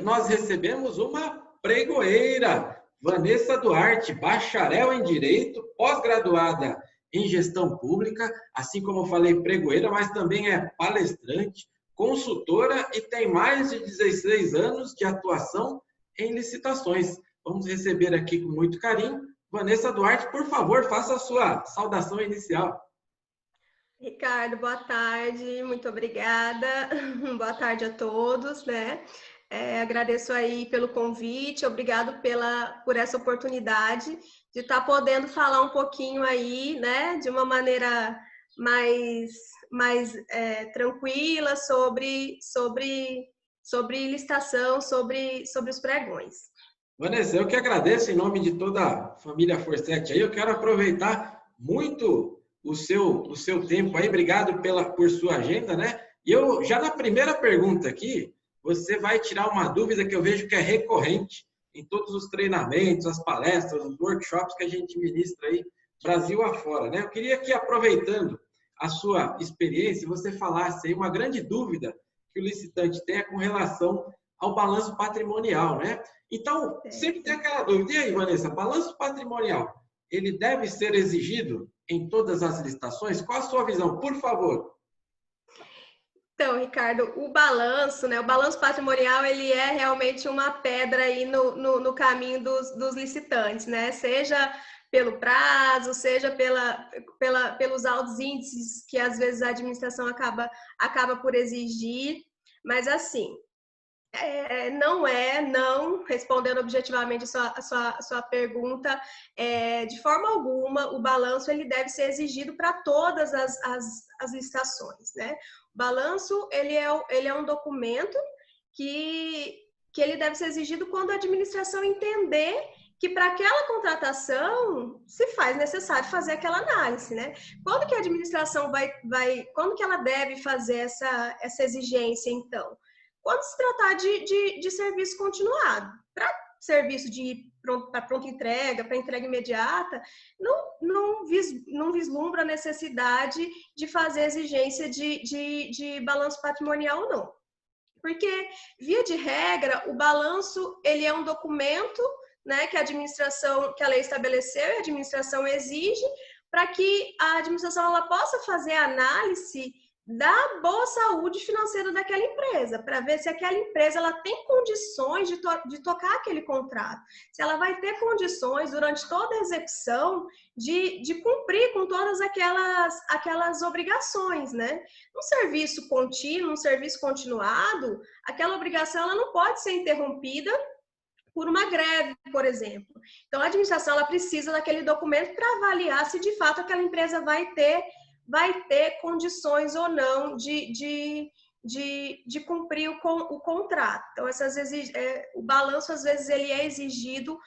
nós recebemos uma pregoeira, Vanessa Duarte, bacharel em Direito, pós-graduada em Gestão Pública, assim como eu falei, pregoeira, mas também é palestrante, consultora e tem mais de 16 anos de atuação em licitações. Vamos receber aqui com muito carinho. Vanessa Duarte, por favor, faça a sua saudação inicial. Ricardo, boa tarde, muito obrigada. Boa tarde a todos, né? Agradeço aí pelo convite, obrigado por essa oportunidade de estar podendo falar um pouquinho aí, né, de uma maneira mais tranquila sobre licitação, sobre os pregões. Vanessa, eu que agradeço em nome de toda a família Forset aí. Eu quero aproveitar muito o seu tempo aí. Obrigado por sua agenda, né? E eu já na primeira pergunta aqui, você vai tirar uma dúvida que eu vejo que é recorrente em todos os treinamentos, as palestras, os workshops que a gente ministra aí Brasil afora, né? Eu queria que, aproveitando a sua experiência, você falasse aí uma grande dúvida que o licitante tem com relação ao balanço patrimonial, né? Então, sempre tem aquela dúvida. E aí, Vanessa, balanço patrimonial, ele deve ser exigido em todas as licitações? Qual a sua visão, por favor? Então, Ricardo, o balanço, né? O balanço patrimonial, ele é realmente uma pedra aí no caminho dos licitantes, né? Seja pelo prazo, seja pelos altos índices que às vezes a administração acaba por exigir. Mas assim, não, respondendo objetivamente a sua pergunta, de forma alguma, o balanço ele deve ser exigido para todas as licitações, né? O balanço, ele é um documento que ele deve ser exigido quando a administração entender que para aquela contratação se faz necessário fazer aquela análise, né? Quando que a administração quando que ela deve fazer essa exigência, então? Quando se tratar de serviço continuado. Para serviço para pronta entrega, para entrega imediata, não vislumbra a necessidade de fazer exigência de balanço patrimonial, não. Porque, via de regra, o balanço ele é um documento, né, que a lei estabeleceu e a administração exige para que a administração ela possa fazer a análise da boa saúde financeira daquela empresa, para ver se aquela empresa ela tem condições de tocar aquele contrato, se ela vai ter condições durante toda a execução de cumprir com todas aquelas obrigações, né? Um serviço contínuo, um serviço continuado, aquela obrigação ela não pode ser interrompida por uma greve, por exemplo. Então, a administração ela precisa daquele documento para avaliar se de fato aquela empresa vai ter condições ou não de cumprir o contrato. Então, o balanço, às vezes, ele é exigido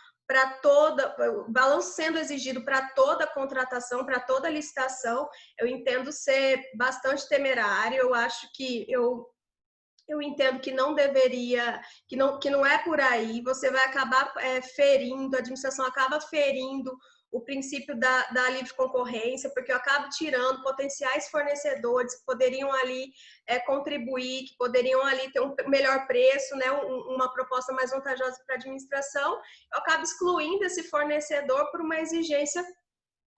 o balanço sendo exigido para toda contratação, para toda licitação, eu entendo ser bastante temerário. Eu acho que eu entendo que não deveria, que não é por aí. Você vai acabar ferindo, a administração acaba ferindo o princípio da livre concorrência, porque eu acabo tirando potenciais fornecedores que poderiam ali contribuir, que poderiam ali ter um melhor preço, né, uma proposta mais vantajosa para a administração. Eu acabo excluindo esse fornecedor por uma exigência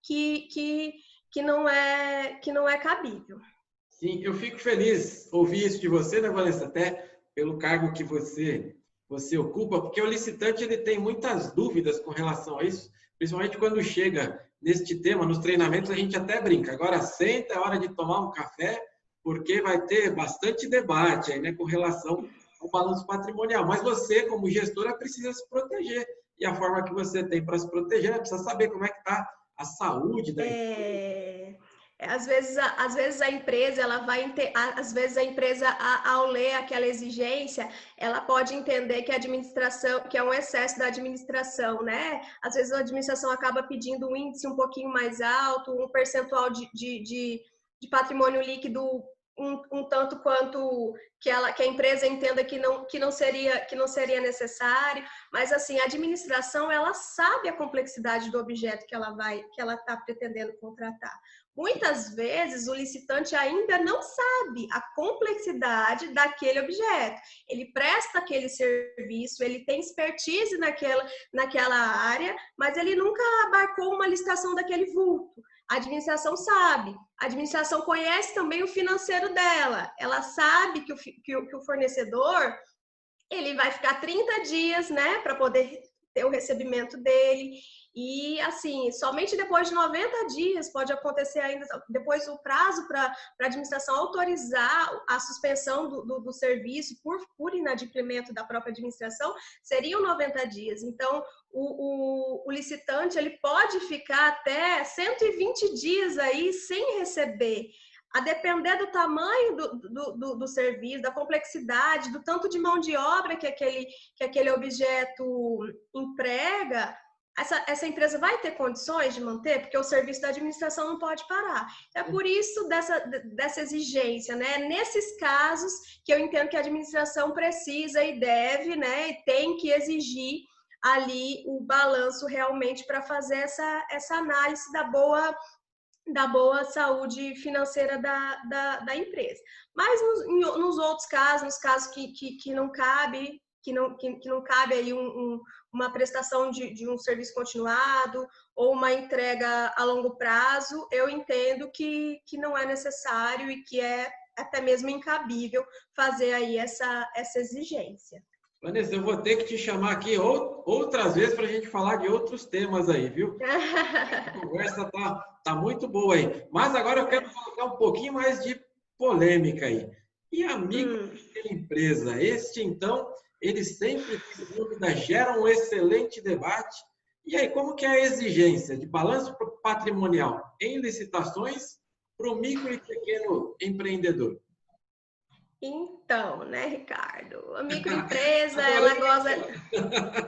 que não é cabível. Sim, eu fico feliz ouvir isso de você, né, Vanessa, até pelo cargo que você ocupa, porque o licitante ele tem muitas dúvidas com relação a isso, principalmente quando chega neste tema, nos treinamentos a gente até brinca, agora senta, é hora de tomar um café, porque vai ter bastante debate aí, né, com relação ao balanço patrimonial, mas você, como gestora, precisa se proteger, e a forma que você tem para se proteger, precisa saber como é que está a saúde da empresa. Às vezes a empresa ela às vezes a empresa ao ler aquela exigência, ela pode entender que a administração, que é um excesso da administração, né? Às vezes a administração acaba pedindo um índice um pouquinho mais alto, um percentual de patrimônio líquido um tanto quanto que a empresa entenda que não seria necessário, mas assim, a administração ela sabe a complexidade do objeto que ela está pretendendo contratar. Muitas vezes o licitante ainda não sabe a complexidade daquele objeto. Ele presta aquele serviço, ele tem expertise naquela área, mas ele nunca abarcou uma licitação daquele vulto. A administração sabe, a administração conhece também o financeiro dela, ela sabe que o fornecedor ele vai ficar 30 dias, né, para poder ter o recebimento dele. E, assim, somente depois de 90 dias pode acontecer ainda, depois o prazo para a administração autorizar a suspensão do serviço por inadimplemento da própria administração, seriam 90 dias. Então, o licitante ele pode ficar até 120 dias aí sem receber. A depender do tamanho do serviço, da complexidade, do tanto de mão de obra que aquele objeto emprega, essa empresa vai ter condições de manter, porque o serviço da administração não pode parar. É por isso dessa exigência, né? Nesses casos que eu entendo que a administração precisa e deve, né? E tem que exigir ali o balanço realmente para fazer essa análise da boa saúde financeira da empresa. Mas nos outros casos, nos casos que não cabe, que não cabe aí uma prestação de um serviço continuado ou uma entrega a longo prazo, eu entendo que não é necessário e que é até mesmo incabível fazer aí essa exigência. Vanessa, eu vou ter que te chamar aqui outras vezes para a gente falar de outros temas aí, viu? A conversa tá muito boa aí. Mas agora eu quero colocar um pouquinho mais de polêmica aí. E a microempresa? Então, eles sempre, sem dúvida, geram um excelente debate. E aí, como que é a exigência de balanço patrimonial em licitações para o micro e pequeno empreendedor? Então, né, Ricardo? A microempresa,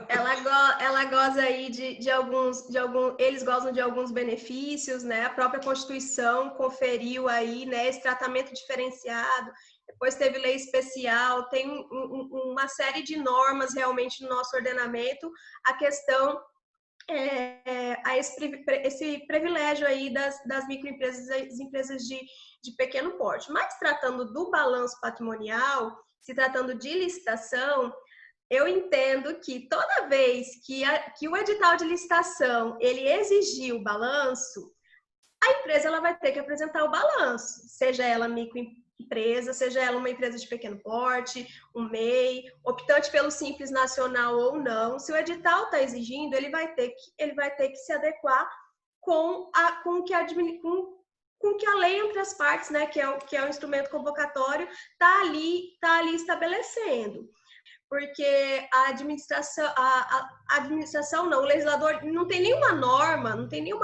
ela goza aí de alguns, eles gozam de alguns benefícios, né? A própria Constituição conferiu aí, né, esse tratamento diferenciado. Depois teve lei especial, tem uma série de normas realmente no nosso ordenamento. A questão a esse privilégio aí das microempresas, as empresas de pequeno porte. Mas tratando do balanço patrimonial, se tratando de licitação, eu entendo que toda vez que o edital de licitação ele exigir o balanço, a empresa ela vai ter que apresentar o balanço, seja ela microempresa, seja ela uma empresa de pequeno porte, um MEI, optante pelo Simples Nacional ou não. Se o edital está exigindo, ele vai ter que se adequar com o que a lei entre as partes, né, que é o instrumento convocatório, está ali estabelecendo. Porque a administração não, o legislador não tem nenhuma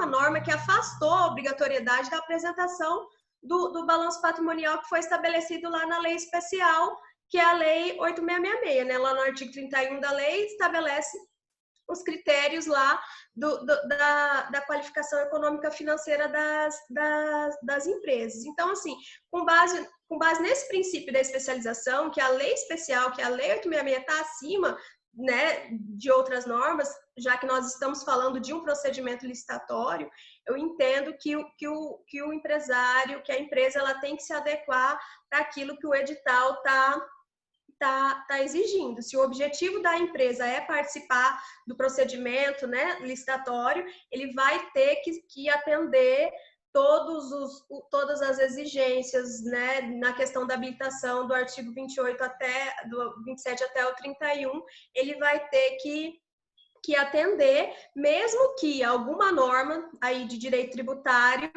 norma que afastou a obrigatoriedade da apresentação do balanço patrimonial que foi estabelecido lá na lei especial, que é a lei 8666, né? Lá no artigo 31 da lei estabelece os critérios lá da qualificação econômica financeira das empresas. Então, assim, com base nesse princípio da especialização, que a lei especial, que a lei 866 está acima, né, de outras normas, já que nós estamos falando de um procedimento licitatório, eu entendo que o empresário, que a empresa, ela tem que se adequar para aquilo que o edital está exigindo. Se o objetivo da empresa é participar do procedimento, né, licitatório, ele vai ter que atender todas as exigências, né, na questão da habilitação do artigo 28 do 27 até o 31, ele vai ter que atender, mesmo que alguma norma aí de direito tributário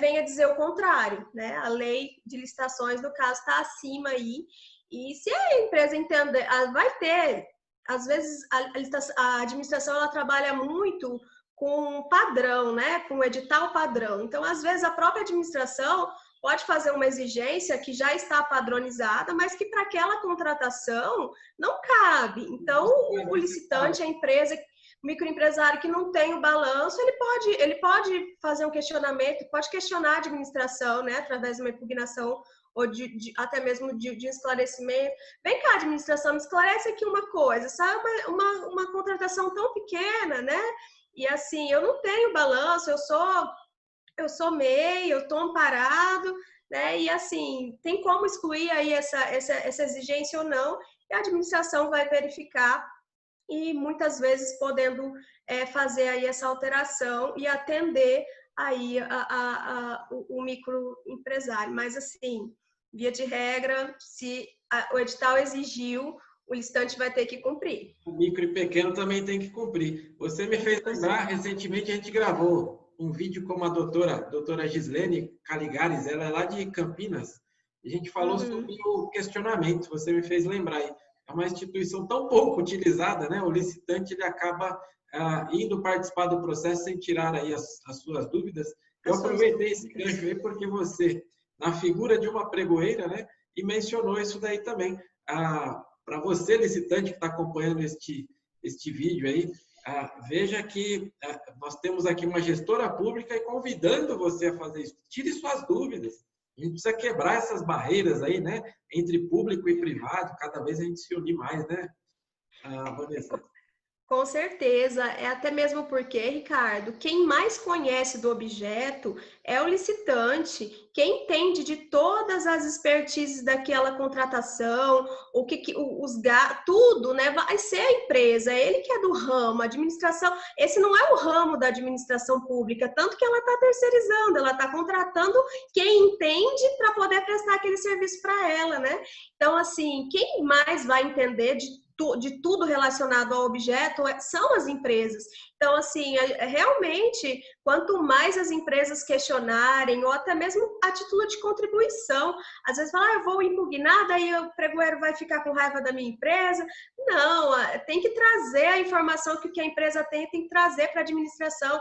venha dizer o contrário, né? A lei de licitações, no caso, está acima aí. E se a empresa entender, vai ter, às vezes a administração ela trabalha muito com padrão, né? Com edital padrão. Então, às vezes, a própria administração pode fazer uma exigência que já está padronizada, mas que para aquela contratação não cabe. Então, o licitante, a empresa, o microempresário que não tem o balanço, ele pode fazer um questionamento, pode questionar a administração, né? Através de uma impugnação ou até mesmo de esclarecimento. Vem cá, administração, me esclarece aqui uma coisa, sabe? Uma contratação tão pequena, né? E assim, eu não tenho balanço, eu sou MEI, eu estou amparado, né? E assim, tem como excluir aí essa exigência ou não, e a administração vai verificar e muitas vezes podendo fazer aí essa alteração e atender aí o microempresário. Mas assim, via de regra, se o edital exigiu, o listante vai ter que cumprir. O micro e pequeno também tem que cumprir. Você me fez lembrar, recentemente a gente gravou um vídeo com a doutora Gislene Caligares, ela é lá de Campinas. A gente falou sobre o questionamento, você me fez lembrar aí. É uma instituição tão pouco utilizada, né? O licitante ele acaba indo participar do processo sem tirar aí as suas dúvidas. Eu aproveitei esse gancho aí porque você, na figura de uma pregoeira, né? E mencionou isso daí também. Para você, licitante, que está acompanhando este vídeo aí, veja que nós temos aqui uma gestora pública e convidando você a fazer isso. Tire suas dúvidas. A gente precisa quebrar essas barreiras aí, né? Entre público e privado. Cada vez a gente se unir mais, né, Vanessa? Com certeza, é até mesmo porque, Ricardo, quem mais conhece do objeto é o licitante, quem entende de todas as expertises daquela contratação, tudo, né? Vai ser a empresa, é ele que é do ramo, a administração. Esse não é o ramo da administração pública, tanto que ela está terceirizando, ela está contratando quem entende para poder prestar aquele serviço para ela, né? Então, assim, quem mais vai entender de tudo relacionado ao objeto são as empresas. Então, assim, realmente, quanto mais as empresas questionarem, ou até mesmo a título de contribuição, às vezes fala, eu vou impugnar, daí o pregoeiro vai ficar com raiva da minha empresa. Não, tem que trazer a informação que a empresa tem que trazer para a administração.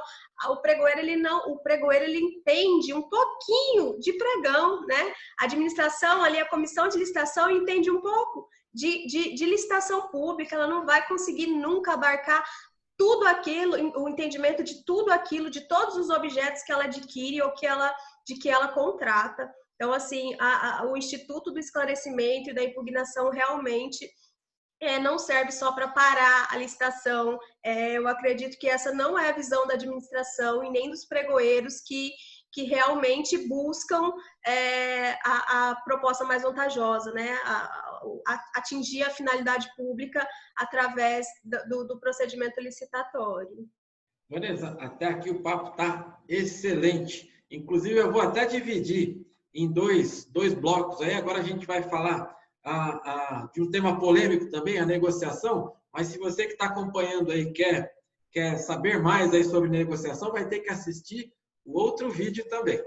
O pregoeiro, ele entende um pouquinho de pregão, né? A administração, ali, a comissão de licitação entende um pouco de licitação pública, ela não vai conseguir nunca abarcar tudo aquilo, o entendimento de tudo aquilo, de todos os objetos que ela adquire ou de que ela contrata. Então, assim, o Instituto do Esclarecimento e da Impugnação realmente não serve só para parar a licitação. Eu acredito que essa não é a visão da administração e nem dos pregoeiros que realmente buscam a proposta mais vantajosa, né? Atingir a finalidade pública através do procedimento licitatório. Vanessa, até aqui o papo está excelente. Inclusive, eu vou até dividir em dois blocos aí. Agora a gente vai falar de um tema polêmico também, a negociação. Mas se você que está acompanhando aí quer saber mais aí sobre negociação, vai ter que assistir o outro vídeo também.